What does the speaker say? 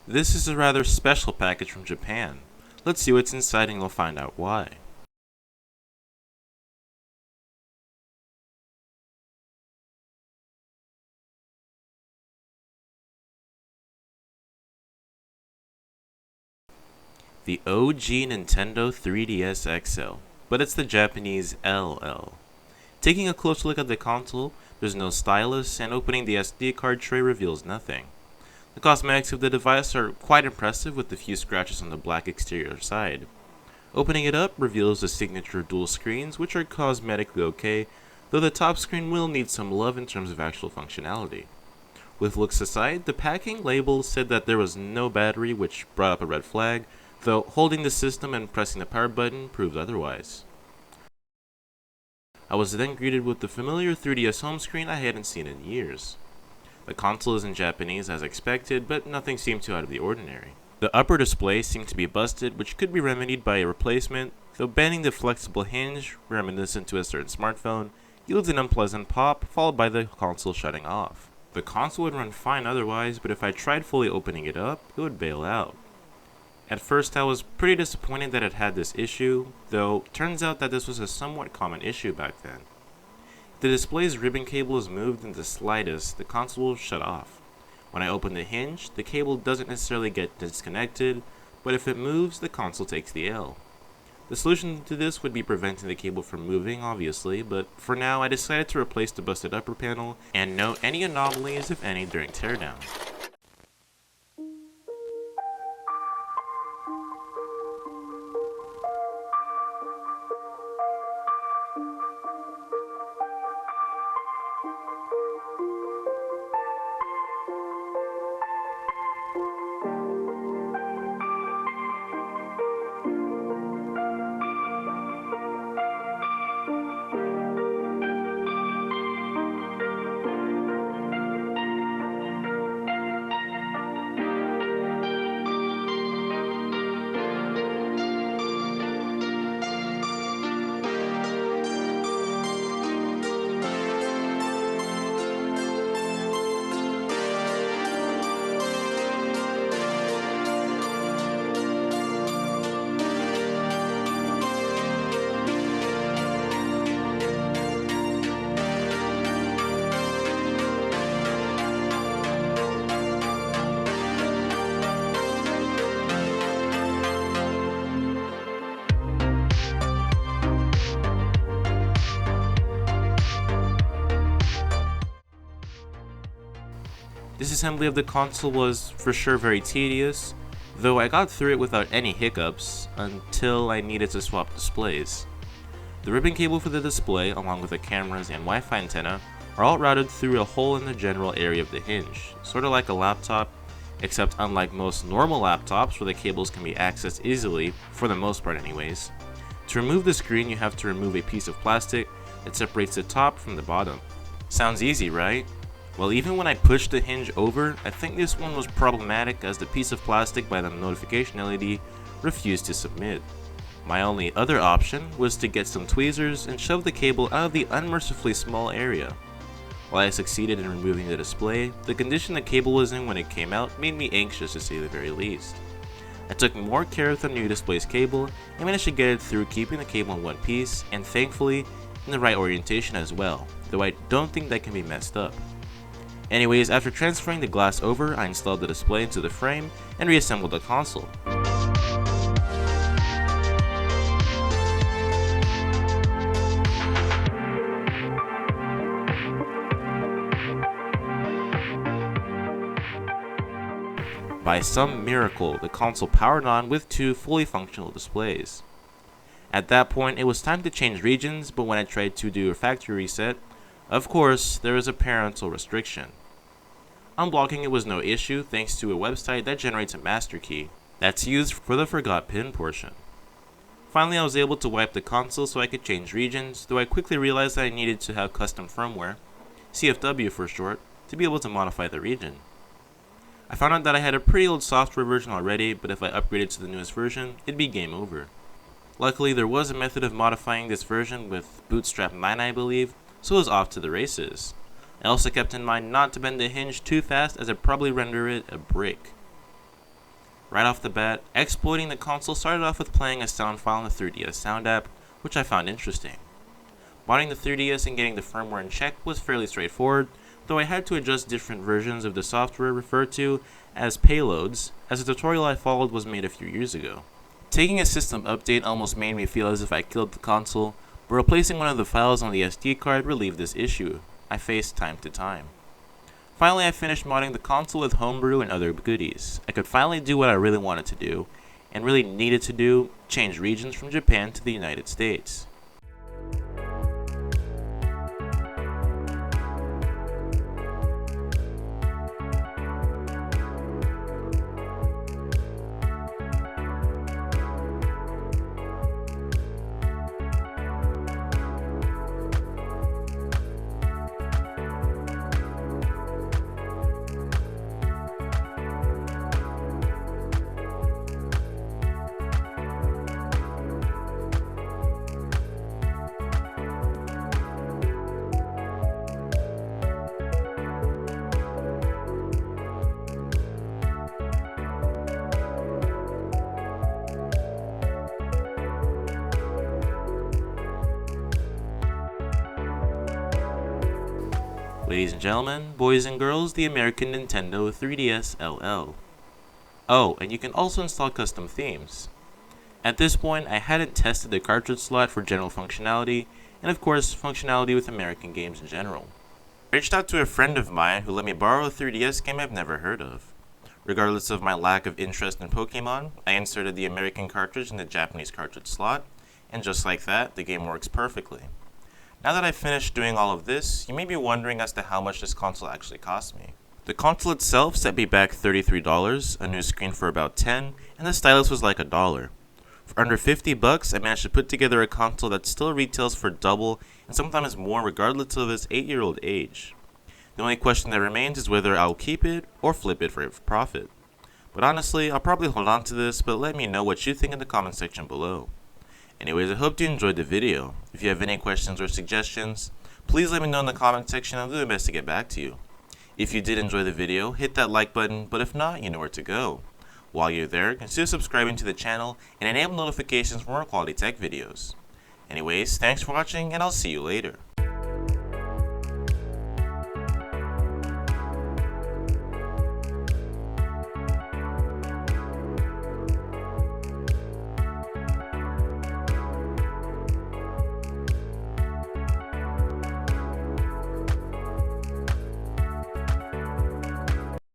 This is a rather special package from Japan. Let's see what's inside and you'll find out why. The OG Nintendo 3DS XL, but it's the Japanese LL. Taking a close look at the console, there's no stylus, and opening the SD card tray reveals nothing. The cosmetics of the device are quite impressive with the few scratches on the black exterior side. Opening it up reveals the signature dual screens, which are cosmetically okay, though the top screen will need some love in terms of actual functionality. With looks aside, the packing label said that there was no battery, which brought up a red flag, though holding the system and pressing the power button proved otherwise. I was then greeted with the familiar 3DS home screen I hadn't seen in years. The console is in Japanese as expected, but nothing seemed too out of the ordinary. The upper display seemed to be busted, which could be remedied by a replacement, though bending the flexible hinge, reminiscent to a certain smartphone, yields an unpleasant pop, followed by the console shutting off. The console would run fine otherwise, but if I tried fully opening it up, it would bail out. At first I was pretty disappointed that it had this issue, though turns out that this was a somewhat common issue back then. If the display's ribbon cable is moved in the slightest, the console will shut off. When I open the hinge, the cable doesn't necessarily get disconnected, but if it moves, the console takes the L. The solution to this would be preventing the cable from moving, obviously, but for now I decided to replace the busted upper panel and note any anomalies, if any, during teardown. Disassembly of the console was for sure very tedious, though I got through it without any hiccups until I needed to swap displays. The ribbon cable for the display, along with the cameras and Wi-Fi antenna, are all routed through a hole in the general area of the hinge, sort of like a laptop, except unlike most normal laptops where the cables can be accessed easily, for the most part anyways. To remove the screen, you have to remove a piece of plastic that separates the top from the bottom. Sounds easy, right? Well, even when I pushed the hinge over, I think this one was problematic as the piece of plastic by the notification LED refused to submit. My only other option was to get some tweezers and shove the cable out of the unmercifully small area. While I succeeded in removing the display, the condition the cable was in when it came out made me anxious to say the very least. I took more care with the new display's cable and managed to get it through keeping the cable in one piece and thankfully in the right orientation as well, though I don't think that can be messed up. Anyways, after transferring the glass over, I installed the display into the frame and reassembled the console. By some miracle, the console powered on with two fully functional displays. At that point, it was time to change regions, but when I tried to do a factory reset, of course, there was a parental restriction. Unblocking it was no issue thanks to a website that generates a master key that's used for the forgot pin portion. Finally, I was able to wipe the console so I could change regions, though I quickly realized that I needed to have custom firmware, CFW for short, to be able to modify the region. I found out that I had a pretty old software version already, but if I upgraded to the newest version, it'd be game over. Luckily, there was a method of modifying this version with Bootstrap 9, I believe, so it was off to the races. I also kept in mind not to bend the hinge too fast as I'd probably render it a brick. Right off the bat, exploiting the console started off with playing a sound file in the 3DS Sound app, which I found interesting. Modding the 3DS and getting the firmware in check was fairly straightforward, though I had to adjust different versions of the software referred to as payloads, as the tutorial I followed was made a few years ago. Taking a system update almost made me feel as if I killed the console, but replacing one of the files on the SD card relieved this issue I faced time to time. Finally, I finished modding the console with Homebrew and other goodies. I could finally do what I really wanted to do, and really needed to do, change regions from Japan to the United States. Ladies and gentlemen, boys and girls, the American Nintendo 3DS LL. Oh, and you can also install custom themes. At this point, I hadn't tested the cartridge slot for general functionality, and of course, functionality with American games in general. I reached out to a friend of mine who let me borrow a 3DS game I've never heard of. Regardless of my lack of interest in Pokemon, I inserted the American cartridge in the Japanese cartridge slot, and just like that, the game works perfectly. Now that I've finished doing all of this, you may be wondering as to how much this console actually cost me. The console itself set me back $33, a new screen for about $10, and the stylus was like $1. For under $50, I managed to put together a console that still retails for double and sometimes more regardless of its 8-year-old age. The only question that remains is whether I'll keep it or flip it for profit. But honestly, I'll probably hold on to this, but let me know what you think in the comment section below. Anyways, I hope you enjoyed the video. If you have any questions or suggestions, please let me know in the comment section and I'll do my best to get back to you. If you did enjoy the video, hit that like button, but if not, you know where to go. While you're there, consider subscribing to the channel and enable notifications for more quality tech videos. Anyways, thanks for watching and I'll see you later.